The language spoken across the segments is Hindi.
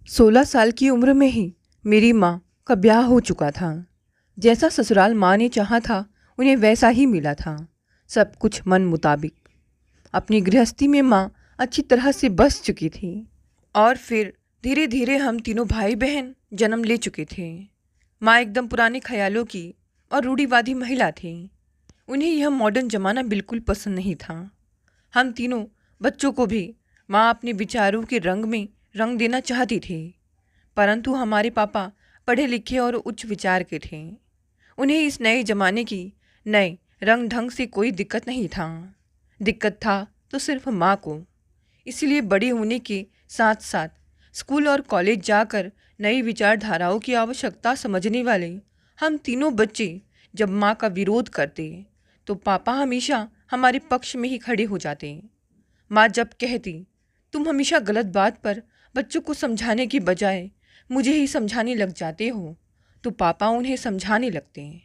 16 साल की उम्र में ही मेरी माँ का ब्याह हो चुका था। जैसा ससुराल माँ ने चाहा था उन्हें वैसा ही मिला था। सब कुछ मन मुताबिक। अपनी गृहस्थी में माँ अच्छी तरह से बस चुकी थी। और फिर धीरे धीरे हम तीनों भाई बहन जन्म ले चुके थे। माँ एकदम पुराने ख्यालों की और रूढ़िवादी महिला थी। उन्हें यह मॉडर्न ज़माना बिल्कुल पसंद नहीं था। हम तीनों बच्चों को भी माँ अपने विचारों के रंग में रंग देना चाहती थी, परंतु हमारे पापा पढ़े लिखे और उच्च विचार के थे। उन्हें इस नए ज़माने की नए रंग ढंग से कोई दिक्कत नहीं था। दिक्कत था तो सिर्फ माँ को। इसलिए बड़े होने के साथ साथ स्कूल और कॉलेज जाकर नई विचारधाराओं की आवश्यकता समझने वाले हम तीनों बच्चे जब माँ का विरोध करते तो पापा हमेशा हमारे पक्ष में ही खड़े हो जाते। माँ जब कहती तुम हमेशा गलत बात पर बच्चों को समझाने की बजाय मुझे ही समझाने लग जाते हो, तो पापा उन्हें समझाने लगते हैं।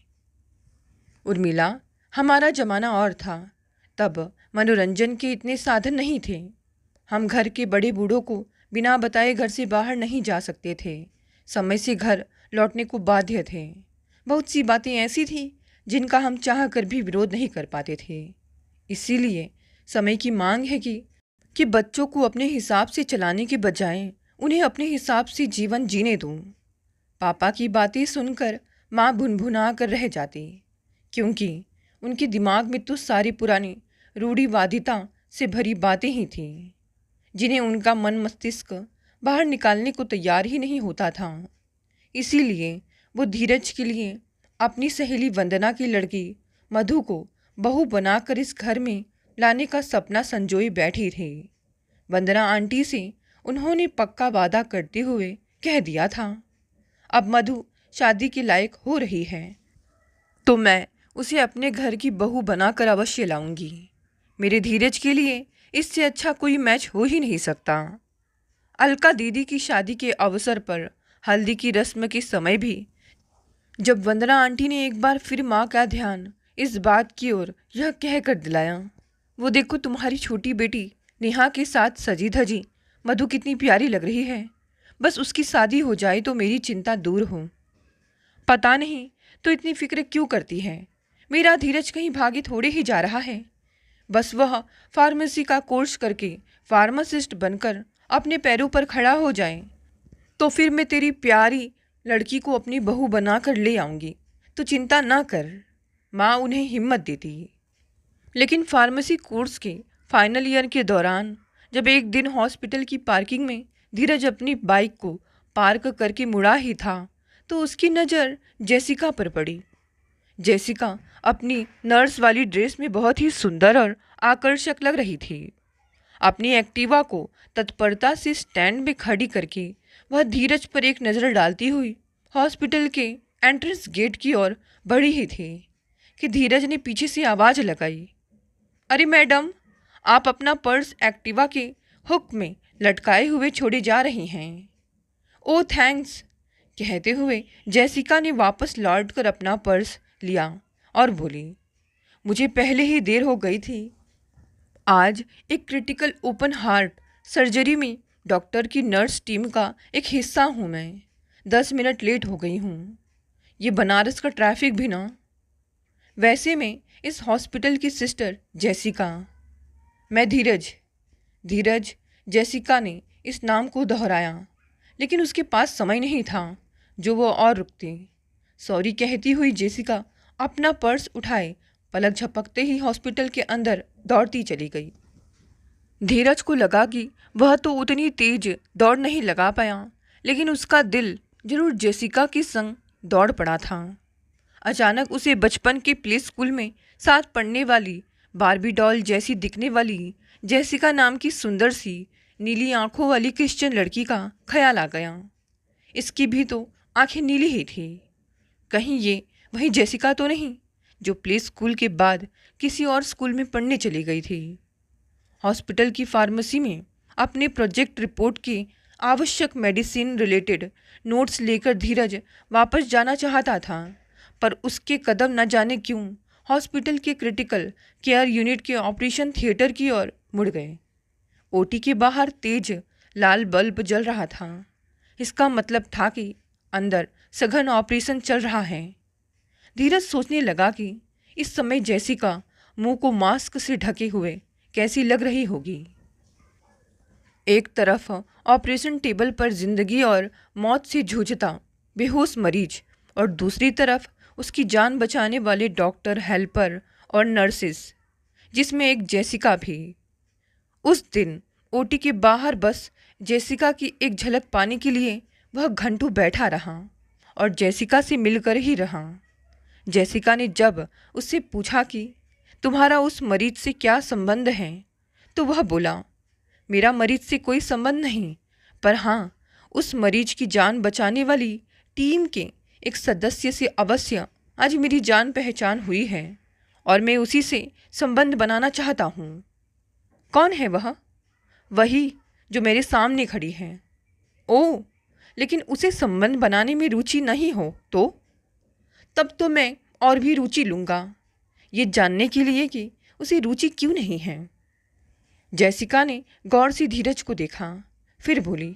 उर्मिला, हमारा ज़माना और था। तब मनोरंजन के इतने साधन नहीं थे। हम घर के बड़े बूढ़ों को बिना बताए घर से बाहर नहीं जा सकते थे। समय से घर लौटने को बाध्य थे। बहुत सी बातें ऐसी थी जिनका हम चाह कर भी विरोध नहीं कर पाते थे। इसीलिए समय की मांग है कि बच्चों को अपने हिसाब से चलाने के बजाय उन्हें अपने हिसाब से जीवन जीने दूं। पापा की बातें सुनकर माँ भुनभुना कर रह जाती, क्योंकि उनके दिमाग में तो सारी पुरानी रूढ़िवादिता से भरी बातें ही थीं, जिन्हें उनका मन मस्तिष्क बाहर निकालने को तैयार ही नहीं होता था। इसीलिए वो धीरज के लिए अपनी सहेली वंदना की लड़की मधु को बहू बनाकर इस घर में लाने का सपना संजोए बैठी थी। वंदना आंटी से उन्होंने पक्का वादा करते हुए कह दिया था, अब मधु शादी के लायक हो रही है तो मैं उसे अपने घर की बहू बनाकर अवश्य लाऊंगी। मेरे धीरज के लिए इससे अच्छा कोई मैच हो ही नहीं सकता। अलका दीदी की शादी के अवसर पर हल्दी की रस्म के समय भी जब वंदना आंटी ने एक बार फिर माँ का ध्यान इस बात की ओर यह कहकर दिलाया, वो देखो तुम्हारी छोटी बेटी नेहा के साथ सजी धजी मधु कितनी प्यारी लग रही है। बस उसकी शादी हो जाए तो मेरी चिंता दूर हो। पता नहीं तो इतनी फिक्र क्यों करती है। मेरा धीरज कहीं भागी थोड़े ही जा रहा है। बस वह फार्मेसी का कोर्स करके फार्मासिस्ट बनकर अपने पैरों पर खड़ा हो जाए तो फिर मैं तेरी प्यारी लड़की को अपनी बहू बनाकर ले आऊँगी, तो चिंता ना कर। माँ उन्हें हिम्मत देती। लेकिन फार्मेसी कोर्स के फाइनल ईयर के दौरान जब एक दिन हॉस्पिटल की पार्किंग में धीरज अपनी बाइक को पार्क करके मुड़ा ही था तो उसकी नज़र जेसिका पर पड़ी। जेसिका अपनी नर्स वाली ड्रेस में बहुत ही सुंदर और आकर्षक लग रही थी। अपनी एक्टिवा को तत्परता से स्टैंड में खड़ी करके वह धीरज पर एक नज़र डालती हुई हॉस्पिटल के एंट्रेंस गेट की ओर बढ़ी ही थी कि धीरज ने पीछे से आवाज़ लगाई, अरे मैडम, आप अपना पर्स एक्टिवा के हुक में लटकाए हुए छोड़े जा रही हैं। ओ थैंक्स, कहते हुए जेसिका ने वापस लौट कर अपना पर्स लिया और बोली, मुझे पहले ही देर हो गई थी। आज एक क्रिटिकल ओपन हार्ट सर्जरी में डॉक्टर की नर्स टीम का एक हिस्सा हूँ मैं। 10 मिनट लेट हो गई हूँ। ये बनारस का ट्रैफिक भी ना। वैसे मैं इस हॉस्पिटल की सिस्टर जेसिका। मैं धीरज। धीरज, जेसिका ने इस नाम को दोहराया, लेकिन उसके पास समय नहीं था जो वो और रुकती। सॉरी कहती हुई जेसिका अपना पर्स उठाए पलक झपकते ही हॉस्पिटल के अंदर दौड़ती चली गई। धीरज को लगा कि वह तो उतनी तेज दौड़ नहीं लगा पाया, लेकिन उसका दिल जरूर जेसिका के संग दौड़ पड़ा था। अचानक उसे बचपन के प्ले स्कूल में साथ पढ़ने वाली बारबी डॉल जैसी दिखने वाली जेसिका नाम की सुंदर सी नीली आंखों वाली क्रिश्चियन लड़की का ख्याल आ गया। इसकी भी तो आंखें नीली ही थी। कहीं ये वही जेसिका तो नहीं जो प्ले स्कूल के बाद किसी और स्कूल में पढ़ने चली गई थी। हॉस्पिटल की फार्मेसी में अपने प्रोजेक्ट रिपोर्ट की आवश्यक मेडिसिन रिलेटेड नोट्स लेकर धीरज वापस जाना चाहता था, पर उसके कदम न जाने क्यों हॉस्पिटल के क्रिटिकल केयर यूनिट के ऑपरेशन थिएटर की ओर मुड़ गए। ओटी के बाहर तेज लाल बल्ब जल रहा था। इसका मतलब था कि अंदर सघन ऑपरेशन चल रहा है। धीरज सोचने लगा कि इस समय जेसिका मुंह को मास्क से ढके हुए कैसी लग रही होगी। एक तरफ ऑपरेशन टेबल पर जिंदगी और मौत से जूझता बेहोश मरीज और दूसरी तरफ उसकी जान बचाने वाले डॉक्टर, हेल्पर और नर्सेस, जिसमें एक जेसिका भी। उस दिन ओटी के बाहर बस जेसिका की एक झलक पाने के लिए वह घंटों बैठा रहा और जेसिका से मिलकर ही रहा। जेसिका ने जब उससे पूछा कि तुम्हारा उस मरीज से क्या संबंध है, तो वह बोला, मेरा मरीज से कोई संबंध नहीं, पर हाँ, उस मरीज की जान बचाने वाली टीम के एक सदस्य से अवश्य आज मेरी जान पहचान हुई है और मैं उसी से संबंध बनाना चाहता हूँ। कौन है वह? वही जो मेरे सामने खड़ी है। ओह, लेकिन उसे संबंध बनाने में रुचि नहीं हो तो? तब तो मैं और भी रुचि लूँगा, ये जानने के लिए कि उसे रुचि क्यों नहीं है। जेसिका ने गौर से धीरज को देखा, फिर बोली,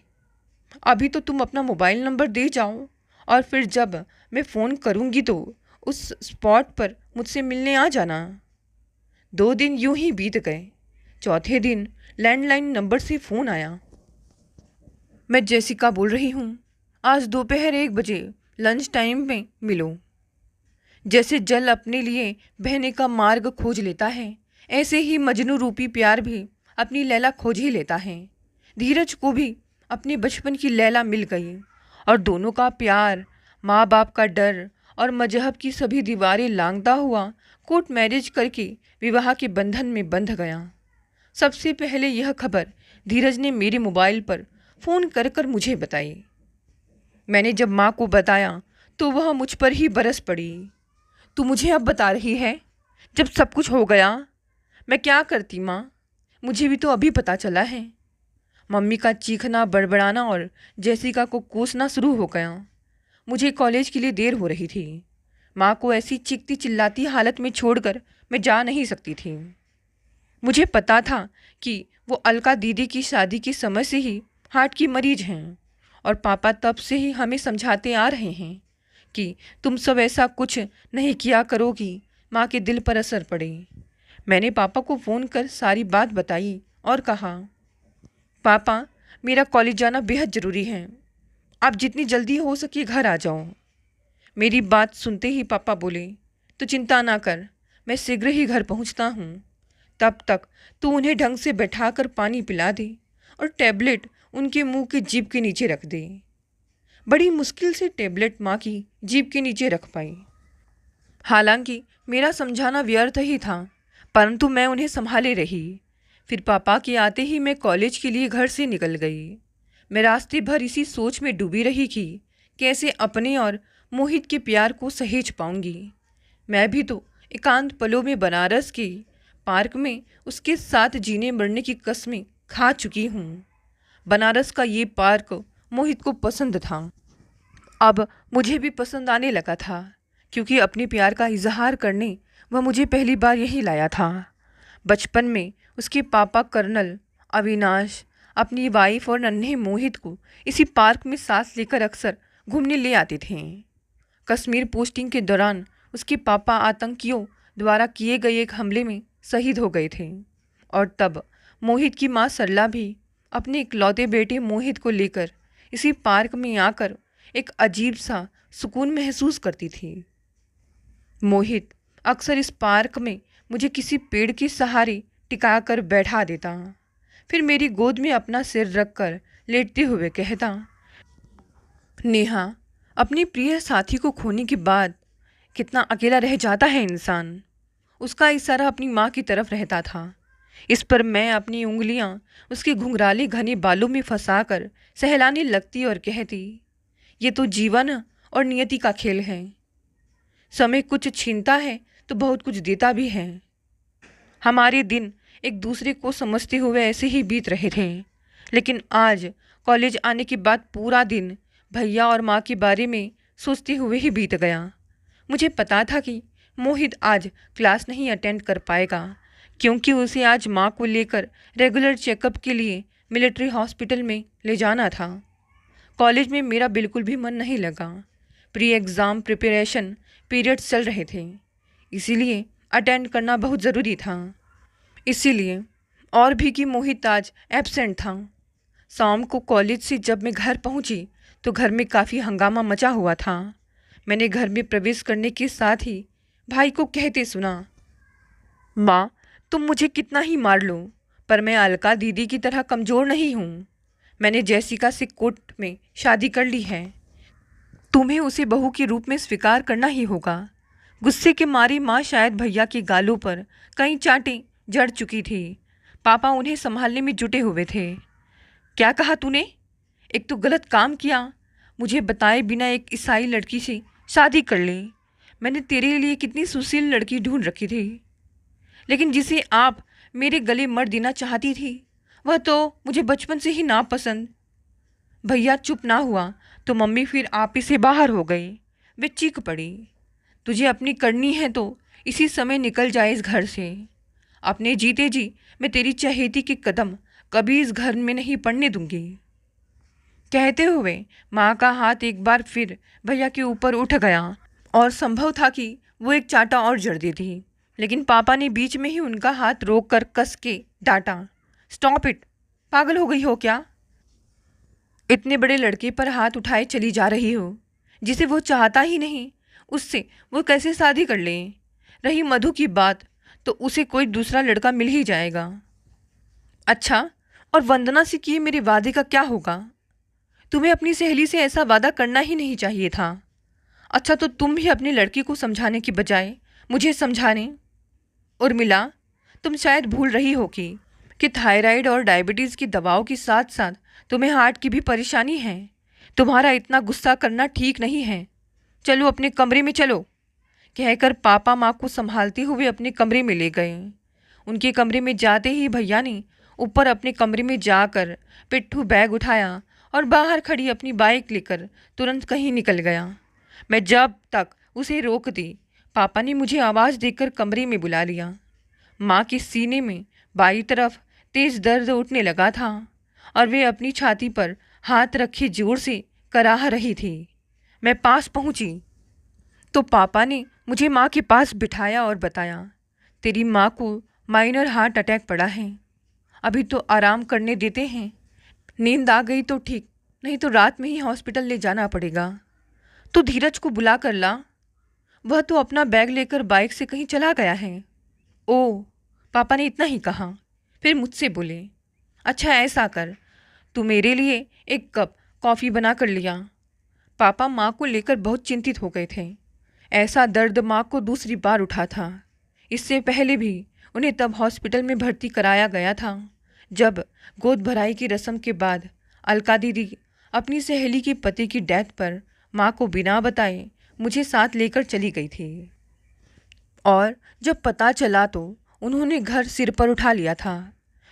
अभी तो तुम अपना मोबाइल नंबर दे जाओ और फिर जब मैं फ़ोन करूँगी तो उस स्पॉट पर मुझसे मिलने आ जाना। 2 दिन यूं ही बीत गए। चौथे दिन लैंडलाइन नंबर से फ़ोन आया। मैं जेसिका बोल रही हूँ, आज दोपहर 1 बजे लंच टाइम में मिलो। जैसे जल अपने लिए बहने का मार्ग खोज लेता है, ऐसे ही मजनू रूपी प्यार भी अपनी लैला खोज ही लेता है। धीरज को भी अपने बचपन की लैला मिल गई और दोनों का प्यार माँ बाप का डर और मजहब की सभी दीवारें लांघता हुआ कोर्ट मैरिज करके विवाह के बंधन में बंध गया। सबसे पहले यह खबर धीरज ने मेरे मोबाइल पर फ़ोन कर कर मुझे बताई। मैंने जब माँ को बताया तो वह मुझ पर ही बरस पड़ी। तू मुझे अब बता रही है, जब सब कुछ हो गया? मैं क्या करती माँ, मुझे भी तो अभी पता चला है। मम्मी का चीखना, बड़बड़ाना और जेसिका को कोसना शुरू हो गया। मुझे कॉलेज के लिए देर हो रही थी। माँ को ऐसी चीखती चिल्लाती हालत में छोड़कर मैं जा नहीं सकती थी। मुझे पता था कि वो अलका दीदी की शादी के समय से ही हार्ट की मरीज हैं और पापा तब से ही हमें समझाते आ रहे हैं कि तुम सब ऐसा कुछ नहीं किया करो कि माँ के दिल पर असर पड़े। मैंने पापा को फ़ोन कर सारी बात बताई और कहा, पापा, मेरा कॉलेज जाना बेहद ज़रूरी है, आप जितनी जल्दी हो सके घर आ जाओ। मेरी बात सुनते ही पापा बोले, तो चिंता ना कर, मैं शीघ्र ही घर पहुंचता हूँ। तब तक तू उन्हें ढंग से बैठाकर पानी पिला दे और टैबलेट उनके मुंह की जीभ के नीचे रख दे। बड़ी मुश्किल से टैबलेट माँ की जीभ के नीचे रख पाई। हालांकि मेरा समझाना व्यर्थ ही था, परंतु मैं उन्हें संभाले रही। फिर पापा के आते ही मैं कॉलेज के लिए घर से निकल गई। मैं रास्ते भर इसी सोच में डूबी रही कि कैसे अपने और मोहित के प्यार को सहेज पाऊंगी। मैं भी तो एकांत पलों में बनारस के पार्क में उसके साथ जीने मरने की कस्में खा चुकी हूँ। बनारस का ये पार्क मोहित को पसंद था, अब मुझे भी पसंद आने लगा था, क्योंकि अपने प्यार का इजहार करने वह मुझे पहली बार यही लाया था। बचपन में उसके पापा कर्नल अविनाश अपनी वाइफ और नन्हे मोहित को इसी पार्क में साथ लेकर अक्सर घूमने ले आते थे। कश्मीर पोस्टिंग के दौरान उसके पापा आतंकियों द्वारा किए गए एक हमले में शहीद हो गए थे और तब मोहित की माँ सरला भी अपने इकलौते बेटे मोहित को लेकर इसी पार्क में आकर एक अजीब सा सुकून महसूस करती थी। मोहित अक्सर इस पार्क में मुझे किसी पेड़ के सहारे टिकाकर बैठा देता, फिर मेरी गोद में अपना सिर रखकर लेटते हुए कहता, नेहा, अपने प्रिय साथी को खोने के बाद कितना अकेला रह जाता है इंसान। उसका इशारा अपनी माँ की तरफ रहता था। इस पर मैं अपनी उंगलियाँ उसके घुंघराले घने बालों में फंसाकर सहलाने लगती और कहती, ये तो जीवन और नियति का खेल है। समय कुछ छीनता है तो बहुत कुछ देता भी है। हमारे दिन एक दूसरे को समझते हुए ऐसे ही बीत रहे थे, लेकिन आज कॉलेज आने के बाद पूरा दिन भैया और माँ के बारे में सोचते हुए ही बीत गया। मुझे पता था कि मोहित आज क्लास नहीं अटेंड कर पाएगा, क्योंकि उसे आज माँ को लेकर रेगुलर चेकअप के लिए मिलिट्री हॉस्पिटल में ले जाना था। कॉलेज में मेरा बिल्कुल भी मन नहीं लगा। प्री एग्ज़ाम प्रिपरेशन पीरियड्स चल रहे थे, इसीलिए अटेंड करना बहुत ज़रूरी था। इसीलिए और भी कि मोहित आज एब्सेंट था। शाम को कॉलेज से जब मैं घर पहुंची तो घर में काफ़ी हंगामा मचा हुआ था। मैंने घर में प्रवेश करने के साथ ही भाई को कहते सुना, माँ तुम मुझे कितना ही मार लो पर मैं अलका दीदी की तरह कमज़ोर नहीं हूँ। मैंने जैसिका से कोर्ट में शादी कर ली है, तुम्हें उसे बहू के रूप में स्वीकार करना ही होगा। गुस्से के मारे माँ शायद भैया के गालों पर कई चांटें जड़ चुकी थी। पापा उन्हें संभालने में जुटे हुए थे। क्या कहा तूने? एक तो गलत काम किया, मुझे बताए बिना एक ईसाई लड़की से शादी कर ली। मैंने तेरे लिए कितनी सुशील लड़की ढूंढ रखी थी, लेकिन जिसे आप मेरे गले मर देना चाहती थी वह तो मुझे बचपन से ही नापसंद। भैया चुप ना हुआ तो मम्मी फिर आप ही से बाहर हो गई। वे चीख पड़ी, तुझे अपनी करनी है तो इसी समय निकल जाए इस घर से। अपने जीते जी मैं तेरी चहेती के कदम कभी इस घर में नहीं पड़ने दूंगी। कहते हुए माँ का हाथ एक बार फिर भैया के ऊपर उठ गया और संभव था कि वो एक चांटा और जड़ देती, लेकिन पापा ने बीच में ही उनका हाथ रोक कर कस के डांटा, स्टॉप इट, पागल हो गई हो क्या? इतने बड़े लड़के पर हाथ उठाए चली जा रही हो जिसे वो चाहता ही नहीं, उससे वो कैसे शादी कर ले? रही मधु की बात तो उसे कोई दूसरा लड़का मिल ही जाएगा। अच्छा, और वंदना से किए मेरे वादे का क्या होगा? तुम्हें अपनी सहेली से ऐसा वादा करना ही नहीं चाहिए था। अच्छा, तो तुम भी अपनी लड़की को समझाने की बजाय मुझे समझाने। उर्मिला, तुम शायद भूल रही हो कि थायराइड और डायबिटीज़ की दवाओं के साथ साथ तुम्हें हार्ट की भी परेशानी है। तुम्हारा इतना गुस्सा करना ठीक नहीं है। चलो अपने कमरे में चलो, कहकर पापा माँ को संभालते हुए अपने कमरे में ले गए। उनके कमरे में जाते ही भैया ने ऊपर अपने कमरे में जाकर पिट्ठू बैग उठाया और बाहर खड़ी अपनी बाइक लेकर तुरंत कहीं निकल गया। मैं जब तक उसे रोकती, पापा ने मुझे आवाज़ देकर कमरे में बुला लिया। माँ के सीने में बाईं तरफ तेज दर्द उठने लगा था और वे अपनी छाती पर हाथ रखे जोर से कराह रही थी। मैं पास पहुंची तो पापा ने मुझे माँ के पास बिठाया और बताया, तेरी माँ को माइनर हार्ट अटैक पड़ा है, अभी तो आराम करने देते हैं। नींद आ गई तो ठीक, नहीं तो रात में ही हॉस्पिटल ले जाना पड़ेगा। तो धीरज को बुला कर ला, वह तो अपना बैग लेकर बाइक से कहीं चला गया है। ओह, पापा ने इतना ही कहा, फिर मुझसे बोले, अच्छा ऐसा कर, तू मेरे लिए एक कप कॉफ़ी बना कर लिया। पापा माँ को लेकर बहुत चिंतित हो गए थे। ऐसा दर्द माँ को दूसरी बार उठा था। इससे पहले भी उन्हें तब हॉस्पिटल में भर्ती कराया गया था जब गोद भराई की रस्म के बाद अलका दीदी अपनी सहेली के पति की डेथ पर माँ को बिना बताए मुझे साथ लेकर चली गई थी। और जब पता चला तो उन्होंने घर सिर पर उठा लिया था।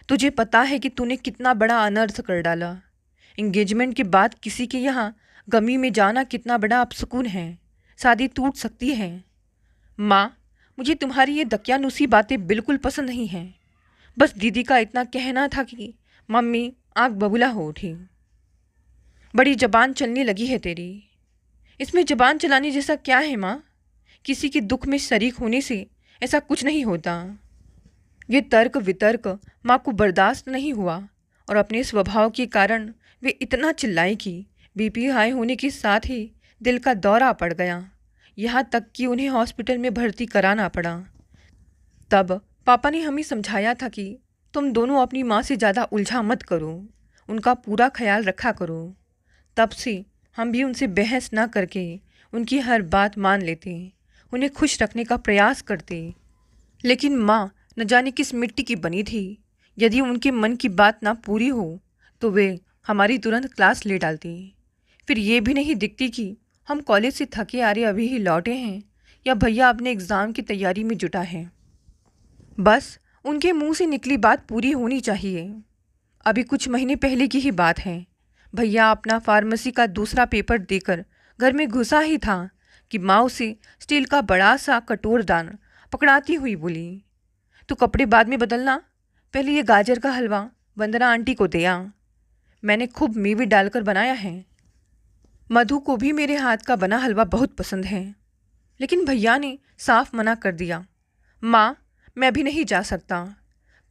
तुझे पता है कि तूने कितना बड़ा अनर्थ कर डाला। एंगेजमेंट के बाद किसी के यहाँ गमी में जाना कितना बड़ा अपसुकून है। शादी टूट सकती है। माँ, मुझे तुम्हारी ये दकियानुसी बातें बिल्कुल पसंद नहीं हैं। बस दीदी का इतना कहना था कि मम्मी आँख बबूला हो उठी। बड़ी जबान चलने लगी है तेरी। इसमें जबान चलाने जैसा क्या है माँ? किसी के दुख में शरीक होने से ऐसा कुछ नहीं होता। ये तर्क वितर्क माँ को बर्दाश्त नहीं हुआ और अपने स्वभाव के कारण वे इतना चिल्लाई कि बीपी हाई होने के साथ ही दिल का दौरा पड़ गया। यहाँ तक कि उन्हें हॉस्पिटल में भर्ती कराना पड़ा। तब पापा ने हमें समझाया था कि तुम दोनों अपनी माँ से ज़्यादा उलझा मत करो, उनका पूरा ख्याल रखा करो। तब से हम भी उनसे बहस ना करके उनकी हर बात मान लेते, उन्हें खुश रखने का प्रयास करते। लेकिन माँ न जाने किस मिट्टी की बनी थी। यदि उनके मन की बात ना पूरी हो तो वे हमारी तुरंत क्लास ले डालती। फिर ये भी नहीं दिखती कि हम कॉलेज से थके आ रहे अभी ही लौटे हैं या भैया अपने एग्ज़ाम की तैयारी में जुटा है। बस उनके मुंह से निकली बात पूरी होनी चाहिए। अभी कुछ महीने पहले की ही बात है। भैया अपना फार्मेसी का दूसरा पेपर देकर घर में घुसा ही था कि माँ उसे स्टील का बड़ा सा कटोरदान पकड़ाती हुई बोली, तो कपड़े बाद में बदलना, पहले ये गाजर का हलवा वंदना आंटी को दे आ। मैंने खूब मेवे डालकर बनाया है, मधु को भी मेरे हाथ का बना हलवा बहुत पसंद है, लेकिन भैया ने साफ मना कर दिया। माँ, मैं अभी नहीं जा सकता।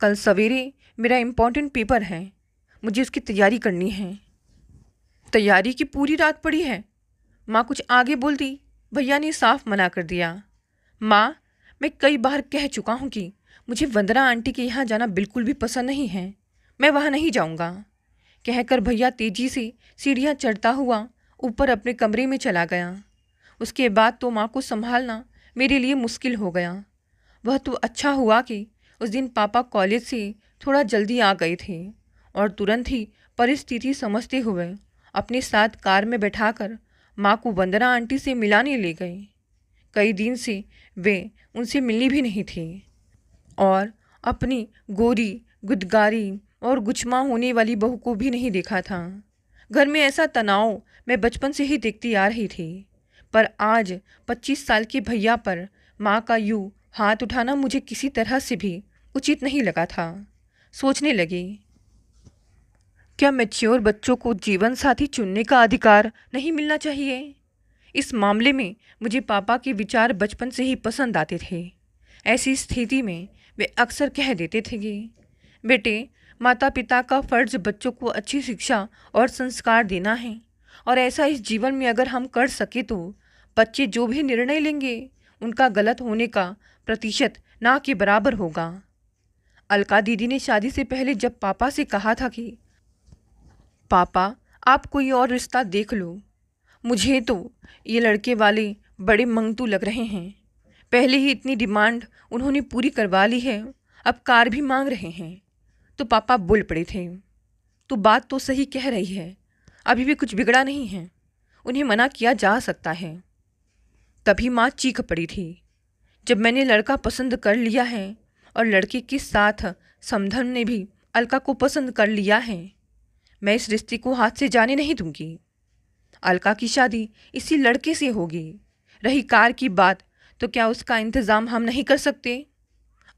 कल सवेरे मेरा इम्पोर्टेंट पेपर है, मुझे उसकी तैयारी करनी है। तैयारी की पूरी रात पड़ी है? माँ कुछ आगे बोलती, भैया ने साफ मना कर दिया। माँ, मैं कई बार कह चुका हूँ कि मुझे वंदना आंटी के यहाँ जाना बिल्कुल भी पसंद नहीं है, मैं वहाँ नहीं जाऊँगा। कहकर भैया तेजी से सीढ़ियाँ चढ़ता हुआ ऊपर अपने कमरे में चला गया। उसके बाद तो माँ को संभालना मेरे लिए मुश्किल हो गया। वह तो अच्छा हुआ कि उस दिन पापा कॉलेज से थोड़ा जल्दी आ गए थे और तुरंत ही परिस्थिति समझते हुए अपने साथ कार में बैठाकर माँ को वंदना आंटी से मिलाने ले गए। कई दिन से वे उनसे मिलनी भी नहीं थी और अपनी गोरी, गुदगारी और गुचमा होने वाली बहू को भी नहीं देखा था। घर में ऐसा तनाव मैं बचपन से ही देखती आ रही थी, पर आज 25 साल के भैया पर माँ का यूँ हाथ उठाना मुझे किसी तरह से भी उचित नहीं लगा था। सोचने लगी, क्या मैच्योर बच्चों को जीवन साथी चुनने का अधिकार नहीं मिलना चाहिए? इस मामले में मुझे पापा के विचार बचपन से ही पसंद आते थे। ऐसी स्थिति में वे अक्सर कह देते थे कि बेटे, माता पिता का फ़र्ज बच्चों को अच्छी शिक्षा और संस्कार देना है, और ऐसा इस जीवन में अगर हम कर सके तो बच्चे जो भी निर्णय लेंगे उनका गलत होने का प्रतिशत ना के बराबर होगा। अलका दीदी ने शादी से पहले जब पापा से कहा था कि पापा, आप कोई और रिश्ता देख लो, मुझे तो ये लड़के वाले बड़े मंगतू लग रहे हैं। पहले ही इतनी डिमांड उन्होंने पूरी करवा ली है, अब कार भी मांग रहे हैं। तो पापा बोल पड़े थे, तो बात तो सही कह रही है, अभी भी कुछ बिगड़ा नहीं है, उन्हें मना किया जा सकता है। तभी माँ चीख पड़ी थी, जब मैंने लड़का पसंद कर लिया है और लड़के के साथ समधन ने भी अलका को पसंद कर लिया है, मैं इस रिश्ते को हाथ से जाने नहीं दूंगी। अलका की शादी इसी लड़के से होगी। रही कार की बात, तो क्या उसका इंतज़ाम हम नहीं कर सकते?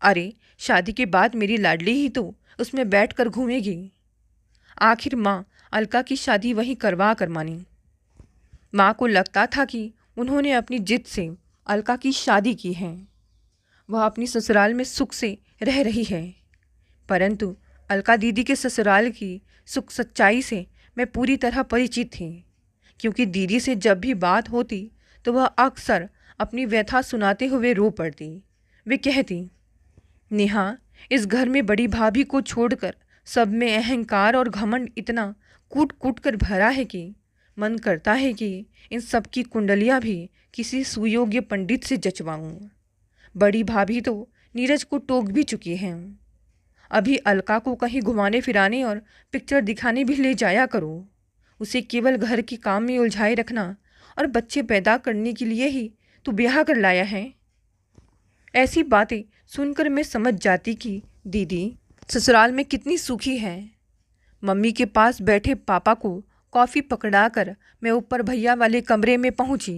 अरे, शादी के बाद मेरी लाडली ही तो उसमें बैठ कर घूमेगी। आखिर माँ अलका की शादी वहीं करवा कर मानी। माँ को लगता था कि उन्होंने अपनी जिद से अलका की शादी की है, वह अपनी ससुराल में सुख से रह रही है। परंतु अलका दीदी के ससुराल की सुख सच्चाई से मैं पूरी तरह परिचित थी, क्योंकि दीदी से जब भी बात होती तो वह अक्सर अपनी व्यथा सुनाते हुए रो पड़ती। वे कहती, नेहा, इस घर में बड़ी भाभी को छोड़कर सब में अहंकार और घमंड इतना कूट कूट कर भरा है कि मन करता है कि इन सब की कुंडलियाँ भी किसी सुयोग्य पंडित से जचवाऊँ। बड़ी भाभी तो नीरज को टोक भी चुकी हैं। अभी अलका को कहीं घुमाने फिराने और पिक्चर दिखाने भी ले जाया करो। उसे केवल घर के काम में उलझाए रखना और बच्चे पैदा करने के लिए ही तो ब्याह कर लाया है। ऐसी बातें सुनकर मैं समझ जाती कि दीदी ससुराल में कितनी सुखी है। मम्मी के पास बैठे पापा को कॉफ़ी पकड़ाकर मैं ऊपर भैया वाले कमरे में पहुंची।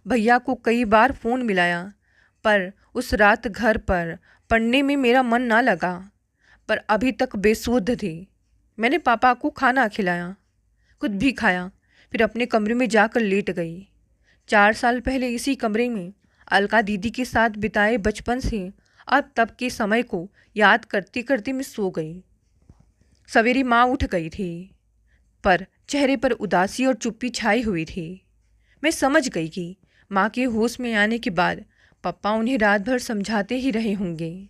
भैया को कई बार फ़ोन मिलाया, पर उस रात घर पर पढ़ने में मेरा मन ना लगा, पर अभी तक बेसुध थी। मैंने पापा को खाना खिलाया, खुद भी खाया, फिर अपने कमरे में जाकर लेट गई। 4 साल पहले इसी कमरे में अलका दीदी के साथ बिताए बचपन से अब तब के समय को याद करते करते मैं सो गई। सवेरे माँ उठ गई थी, पर चेहरे पर उदासी और चुप्पी छाई हुई थी। मैं समझ गई कि माँ के होश में आने के बाद पापा उन्हें रात भर समझाते ही रहे होंगे।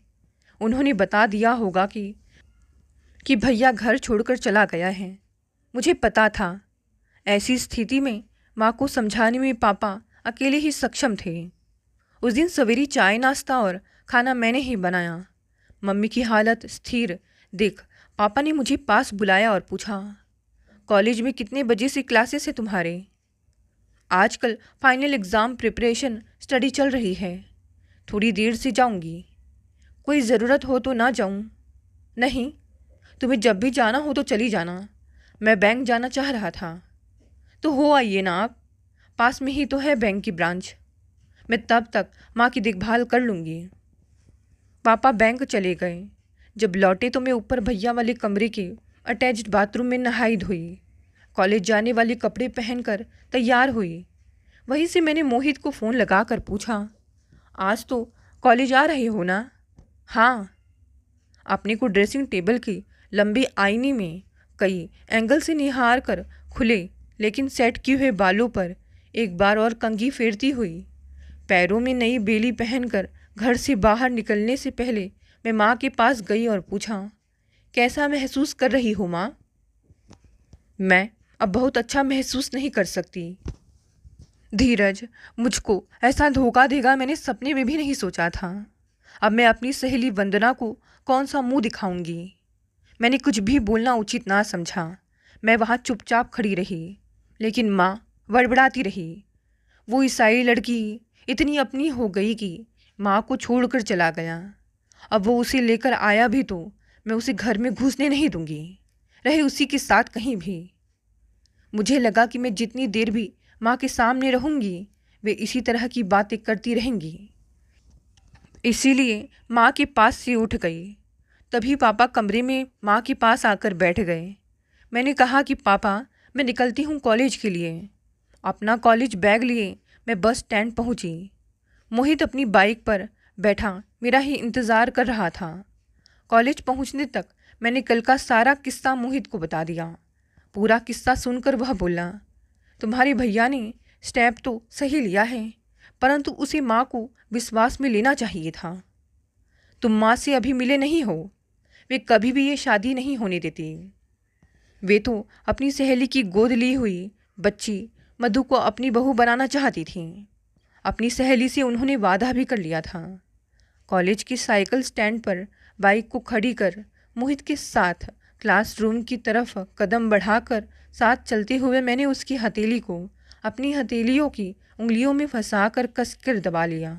उन्होंने बता दिया होगा कि भैया घर छोड़कर चला गया है। मुझे पता था ऐसी स्थिति में माँ को समझाने में पापा अकेले ही सक्षम थे। उस दिन सवेरी चाय नाश्ता और खाना मैंने ही बनाया। मम्मी की हालत स्थिर देख पापा ने मुझे पास बुलाया और पूछा, कॉलेज में कितने बजे से क्लासेस है तुम्हारे? आजकल फाइनल एग्ज़ाम प्रिपरेशन स्टडी चल रही है, थोड़ी देर से जाऊंगी। कोई ज़रूरत हो तो ना जाऊं? नहीं, तुम्हें जब भी जाना हो तो चली जाना। मैं बैंक जाना चाह रहा था। तो हो आइए ना आप, पास में ही तो है बैंक की ब्रांच। मैं तब तक माँ की देखभाल कर लूँगी। पापा बैंक चले गए। जब लौटे तो मैं ऊपर भैया वाले कमरे के अटैच्ड बाथरूम में नहाई धोई। कॉलेज जाने वाले कपड़े पहनकर तैयार हुई। वहीं से मैंने मोहित को फ़ोन लगाकर पूछा, आज तो कॉलेज आ रहे हो ना? हाँ। अपने को ड्रेसिंग टेबल की लंबी आईने में कई एंगल से निहार कर खुले लेकिन सेट किए हुए बालों पर एक बार और कंघी फेरती हुई, पैरों में नई बेली पहनकर घर से बाहर निकलने से पहले मैं माँ के पास गई और पूछा, कैसा महसूस कर रही हो माँ? मैं अब बहुत अच्छा महसूस नहीं कर सकती। धीरज मुझको ऐसा धोखा देगा मैंने सपने में भी नहीं सोचा था। अब मैं अपनी सहेली वंदना को कौन सा मुंह दिखाऊंगी? मैंने कुछ भी बोलना उचित ना समझा। मैं वहाँ चुपचाप खड़ी रही, लेकिन माँ बड़बड़ाती रही। वो ईसाई लड़की इतनी अपनी हो गई कि माँ को छोड़कर चला गया। अब वो उसे लेकर आया भी तो मैं उसे घर में घुसने नहीं दूंगी, रहे उसी के साथ कहीं भी। मुझे लगा कि मैं जितनी देर भी माँ के सामने रहूंगी वे इसी तरह की बातें करती रहेंगी। इसीलिए माँ के पास से उठ गई। तभी पापा कमरे में माँ के पास आकर बैठ गए। मैंने कहा कि पापा, मैं निकलती हूँ कॉलेज के लिए। अपना कॉलेज बैग लिए मैं बस स्टैंड पहुँची। मोहित अपनी बाइक पर बैठा मेरा ही इंतज़ार कर रहा था। कॉलेज पहुँचने तक मैंने कल का सारा किस्सा मोहित को बता दिया। पूरा किस्सा सुनकर वह बोला, तुम्हारे भैया ने स्टेप तो सही लिया है, परंतु उसे माँ को विश्वास में लेना चाहिए था। तुम माँ से अभी मिले नहीं हो। वे कभी भी ये शादी नहीं होने देती। वे तो अपनी सहेली की गोद ली हुई बच्ची मधु को अपनी बहू बनाना चाहती थी। अपनी सहेली से उन्होंने वादा भी कर लिया था। कॉलेज की साइकिल स्टैंड पर बाइक को खड़ी कर मोहित के साथ क्लासरूम की तरफ कदम बढ़ाकर साथ चलते हुए मैंने उसकी हथेली को अपनी हथेलियों की उंगलियों में फंसाकर कसकर दबा लिया।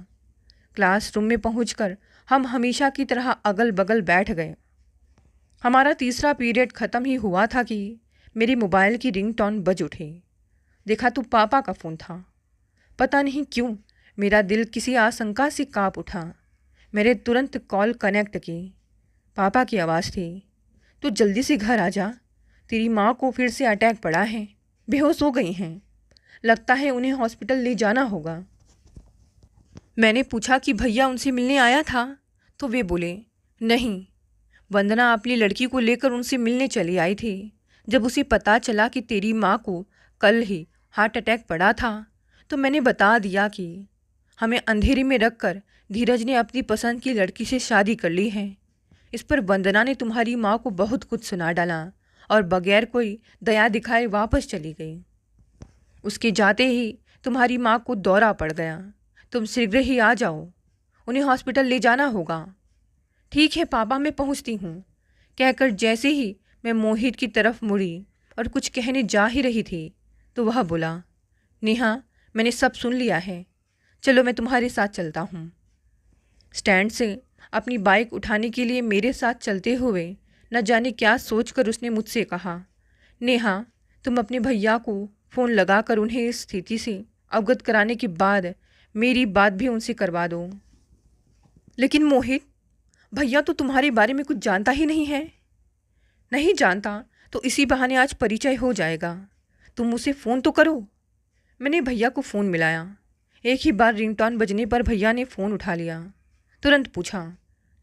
क्लासरूम में पहुंचकर हम हमेशा की तरह अगल बगल बैठ गए। हमारा तीसरा पीरियड ख़त्म ही हुआ था कि मेरे मोबाइल की रिंगटोन बज उठी। देखा तो पापा का फ़ोन था। पता नहीं क्यों मेरा दिल किसी आशंका से काँप उठा। मैंने तुरंत कॉल कनेक्ट की। पापा की आवाज़ थी, तो जल्दी से घर आ जा, तेरी माँ को फिर से अटैक पड़ा है, बेहोश हो गई हैं, लगता है उन्हें हॉस्पिटल ले जाना होगा। मैंने पूछा कि भैया उनसे मिलने आया था, तो वे बोले नहीं, वंदना अपनी लड़की को लेकर उनसे मिलने चली आई थी। जब उसे पता चला कि तेरी माँ को कल ही हार्ट अटैक पड़ा था तो मैंने बता दिया कि हमें अंधेरे में रखकर धीरज ने अपनी पसंद की लड़की से शादी कर ली है। इस पर वंदना ने तुम्हारी माँ को बहुत कुछ सुना डाला और बगैर कोई दया दिखाए वापस चली गई। उसके जाते ही तुम्हारी माँ को दौरा पड़ गया। तुम शीघ्र ही आ जाओ, उन्हें हॉस्पिटल ले जाना होगा। ठीक है पापा, मैं पहुँचती हूँ, कहकर जैसे ही मैं मोहित की तरफ मुड़ी और कुछ कहने जा ही रही थी तो वह बोला, नेहा, मैंने सब सुन लिया है, चलो मैं तुम्हारे साथ चलता हूँ। स्टैंड से अपनी बाइक उठाने के लिए मेरे साथ चलते हुए न जाने क्या सोचकर उसने मुझसे कहा, नेहा, तुम अपने भैया को फ़ोन लगाकर उन्हें इस स्थिति से अवगत कराने के बाद मेरी बात भी उनसे करवा दो। लेकिन मोहित, भैया तो तुम्हारे बारे में कुछ जानता ही नहीं है। नहीं जानता तो इसी बहाने आज परिचय हो जाएगा। तुम उसे फ़ोन तो करो। मैंने भैया को फ़ोन मिलाया। एक ही बार रिंगटोन बजने पर भैया ने फ़ोन उठा लिया। तुरंत पूछा,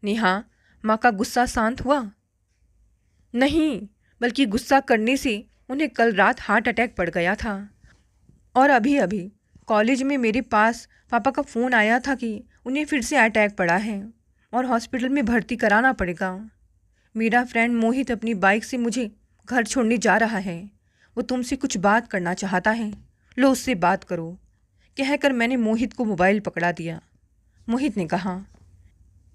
नेहा, माँ का गुस्सा शांत हुआ? नहीं, बल्कि गुस्सा करने से उन्हें कल रात हार्ट अटैक पड़ गया था और अभी अभी कॉलेज में मेरे पास पापा का फ़ोन आया था कि उन्हें फिर से अटैक पड़ा है और हॉस्पिटल में भर्ती कराना पड़ेगा। मेरा फ्रेंड मोहित अपनी बाइक से मुझे घर छोड़ने जा रहा है। वो तुमसे कुछ बात करना चाहता है, लो उससे बात करो, कहकर मैंने मोहित को मोबाइल पकड़ा दिया। मोहित ने कहा,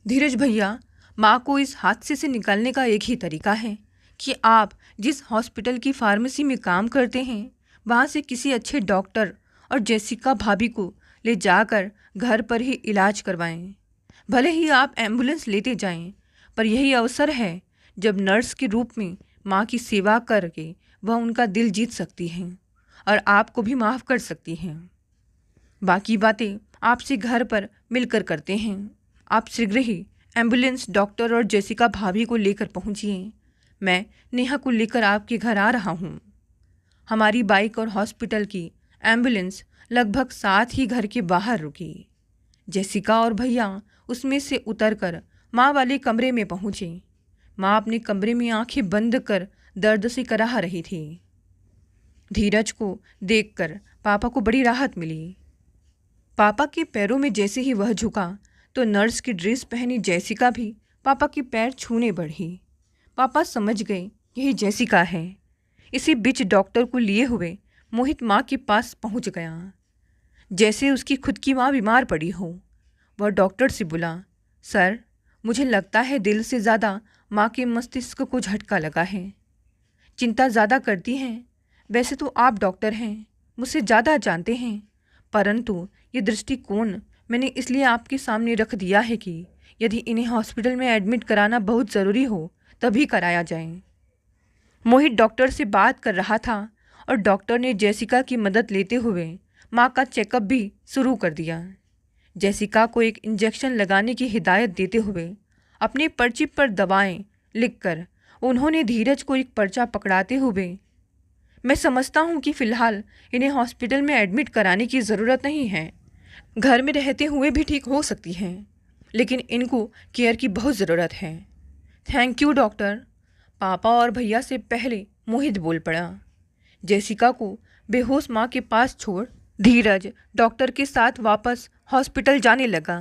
धीरज भैया, माँ को इस हादसे से निकालने का एक ही तरीका है कि आप जिस हॉस्पिटल की फार्मेसी में काम करते हैं वहाँ से किसी अच्छे डॉक्टर और जेसिका भाभी को ले जाकर घर पर ही इलाज करवाएं। भले ही आप एम्बुलेंस लेते जाएं, पर यही अवसर है जब नर्स के रूप में माँ की सेवा करके वह उनका दिल जीत सकती हैं और आपको भी माफ़ कर सकती हैं। बाकी बातें आपसे घर पर मिलकर करते हैं। आप शीघ्र ही एम्बुलेंस, डॉक्टर और जेसिका भाभी को लेकर पहुंचिए। मैं नेहा को लेकर आपके घर आ रहा हूँ। हमारी बाइक और हॉस्पिटल की एम्बुलेंस लगभग साथ ही घर के बाहर रुकी। जेसिका और भैया उसमें से उतरकर माँ वाले कमरे में पहुँचे। माँ अपने कमरे में आंखें बंद कर दर्द से कराह रही थी। धीरज को देखकर पापा को बड़ी राहत मिली। पापा के पैरों में जैसे ही वह झुका तो नर्स की ड्रेस पहनी जेसिका भी पापा के पैर छूने बढ़ी। पापा समझ गए यही जेसिका है। इसी बीच डॉक्टर को लिए हुए मोहित माँ के पास पहुँच गया, जैसे उसकी खुद की माँ बीमार पड़ी हो। वह डॉक्टर से बोला, सर मुझे लगता है दिल से ज़्यादा माँ के मस्तिष्क को झटका लगा है। चिंता ज़्यादा करती हैं। वैसे तो आप डॉक्टर हैं, मुझसे ज़्यादा जानते हैं, परंतु ये दृष्टिकोण मैंने इसलिए आपके सामने रख दिया है कि यदि इन्हें हॉस्पिटल में एडमिट कराना बहुत ज़रूरी हो तभी कराया जाए। मोहित डॉक्टर से बात कर रहा था और डॉक्टर ने जेसिका की मदद लेते हुए माँ का चेकअप भी शुरू कर दिया। जेसिका को एक इंजेक्शन लगाने की हिदायत देते हुए अपनी पर्ची पर दवाएं लिखकर उन्होंने धीरज को एक पर्चा पकड़ाते हुए, मैं समझता हूँ कि फ़िलहाल इन्हें हॉस्पिटल में एडमिट कराने की ज़रूरत नहीं है, घर में रहते हुए भी ठीक हो सकती हैं, लेकिन इनको केयर की बहुत ज़रूरत है। Thank you doctor. पापा और भैया से पहले मोहित बोल पड़ा। जेसिका को बेहोश माँ के पास छोड़ धीरज डॉक्टर के साथ वापस हॉस्पिटल जाने लगा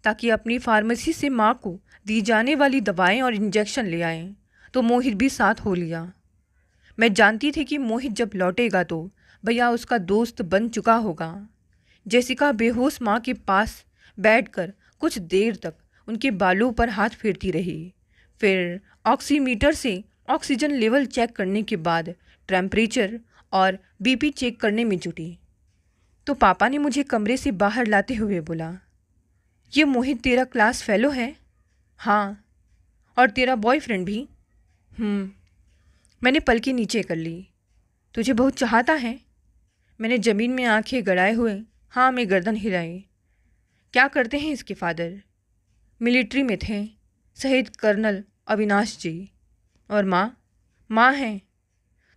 ताकि अपनी फार्मेसी से माँ को दी जाने वाली दवाएं और इंजेक्शन ले आए। तो मोहित भी साथ हो लिया। मैं जानती थी कि मोहित जब लौटेगा तो भैया उसका दोस्त बन चुका होगा। जेसिका बेहोश माँ के पास बैठकर कुछ देर तक उनके बालों पर हाथ फेरती रही। फिर ऑक्सीमीटर से ऑक्सीजन लेवल चेक करने के बाद टेम्परेचर और बीपी चेक करने में जुटी। तो पापा ने मुझे कमरे से बाहर लाते हुए बोला, ये मोहित तेरा क्लास फेलो है? हाँ। और तेरा बॉयफ्रेंड भी? मैंने पलकें नीचे कर ली। तुझे बहुत चाहता है? मैंने ज़मीन में आंखें गड़ाए हुए हाँ में गर्दन हिलाई। क्या करते हैं इसके फादर? मिलिट्री में थे, शहीद कर्नल अविनाश जी। और माँ हैं।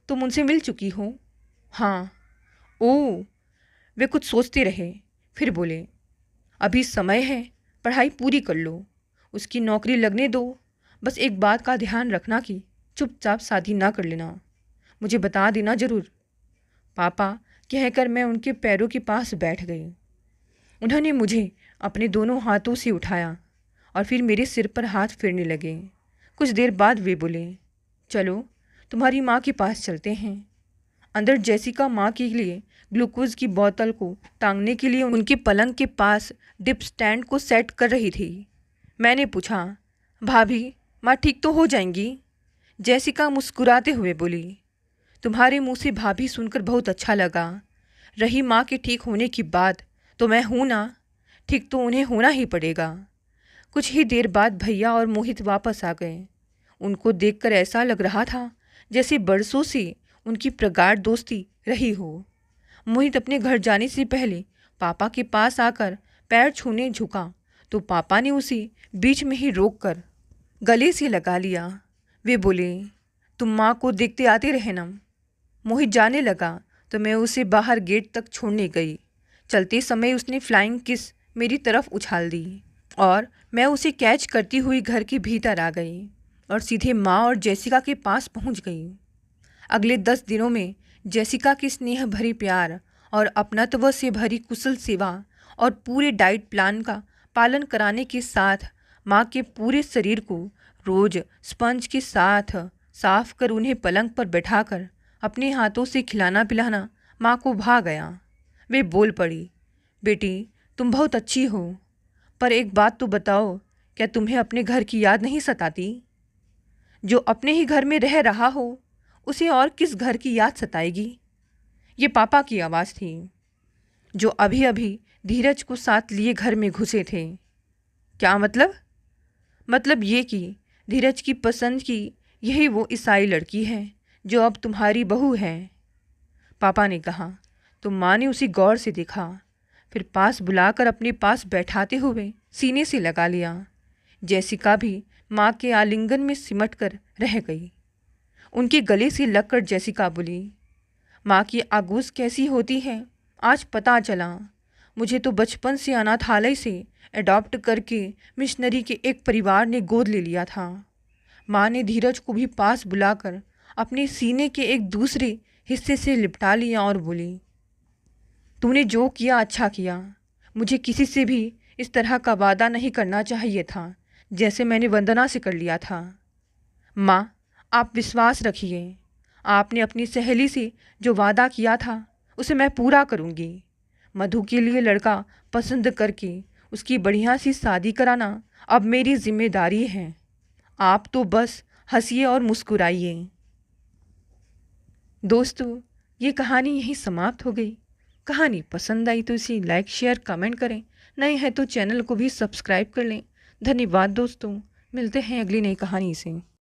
तुम उनसे मिल चुकी हो? हाँ। ओह। वे कुछ सोचते रहे, फिर बोले, अभी समय है, पढ़ाई पूरी कर लो, उसकी नौकरी लगने दो। बस एक बात का ध्यान रखना कि चुपचाप शादी ना कर लेना, मुझे बता देना ज़रूर। पापा कहकर मैं उनके पैरों के पास बैठ गई। उन्होंने मुझे अपने दोनों हाथों से उठाया और फिर मेरे सिर पर हाथ फेरने लगे। कुछ देर बाद वे बोले, चलो तुम्हारी माँ के पास चलते हैं। अंदर जेसिका माँ के लिए ग्लूकोज की बोतल को टांगने के लिए उनके पलंग के पास डिप स्टैंड को सेट कर रही थी। मैंने पूछा, भाभी माँ ठीक तो हो जाएंगी? जेसिका मुस्कुराते हुए बोली, तुम्हारे मुंह से भाभी सुनकर बहुत अच्छा लगा। रही माँ के ठीक होने की बात, तो मैं हूँ ना, ठीक तो उन्हें होना ही पड़ेगा। कुछ ही देर बाद भैया और मोहित वापस आ गए। उनको देखकर ऐसा लग रहा था जैसे बरसों से उनकी प्रगाढ़ दोस्ती रही हो। मोहित अपने घर जाने से पहले पापा के पास आकर पैर छूने झुका तो पापा ने उसे बीच में ही रोककर गले से लगा लिया। वे बोले, तुम माँ को देखते आते रहना। मोहित जाने लगा तो मैं उसे बाहर गेट तक छोड़ने गई। चलते समय उसने फ्लाइंग किस मेरी तरफ उछाल दी और मैं उसे कैच करती हुई घर के भीतर आ गई और सीधे माँ और जेसिका के पास पहुँच गई। अगले 10 दिनों में जेसिका की स्नेह भरी प्यार और अपनत्व से भरी कुशल सेवा और पूरे डाइट प्लान का पालन कराने के साथ माँ के पूरे शरीर को रोज स्पंज के साथ साफ कर उन्हें पलंग पर बैठाकर अपने हाथों से खिलाना पिलाना माँ को भा गया। वे बोल पड़ी, बेटी तुम बहुत अच्छी हो, पर एक बात तो बताओ, क्या तुम्हें अपने घर की याद नहीं सताती? जो अपने ही घर में रह रहा हो उसे और किस घर की याद सताएगी? ये पापा की आवाज़ थी, जो अभी अभी धीरज को साथ लिए घर में घुसे थे। क्या मतलब? मतलब ये कि धीरज की पसंद की यही वो ईसाई लड़की है जो अब तुम्हारी बहू है, पापा ने कहा। तो माँ ने उसे गौर से देखा, फिर पास बुलाकर अपने पास बैठाते हुए सीने से लगा लिया। जेसिका भी माँ के आलिंगन में सिमट कर रह गई। उनके गले से लगकर जेसिका बोली, माँ की आगोश कैसी होती है आज पता चला। मुझे तो बचपन से अनाथालय से अडॉप्ट करके मिशनरी के एक परिवार ने गोद ले लिया था। माँ ने धीरज को भी पास बुलाकर अपने सीने के एक दूसरे हिस्से से लिपटा लिया और बोली, तूने जो किया अच्छा किया। मुझे किसी से भी इस तरह का वादा नहीं करना चाहिए था जैसे मैंने वंदना से कर लिया था। माँ, आप विश्वास रखिए, आपने अपनी सहेली से जो वादा किया था उसे मैं पूरा करूँगी। मधु के लिए लड़का पसंद करके उसकी बढ़िया सी शादी कराना अब मेरी जिम्मेदारी है। आप तो बस हंसिए और मुस्कुराइए। दोस्तों, ये कहानी यहीं समाप्त हो गई। कहानी पसंद आई तो इसे लाइक शेयर कमेंट करें। नए हैं तो चैनल को भी सब्सक्राइब कर लें। धन्यवाद दोस्तों, मिलते हैं अगली नई कहानी से।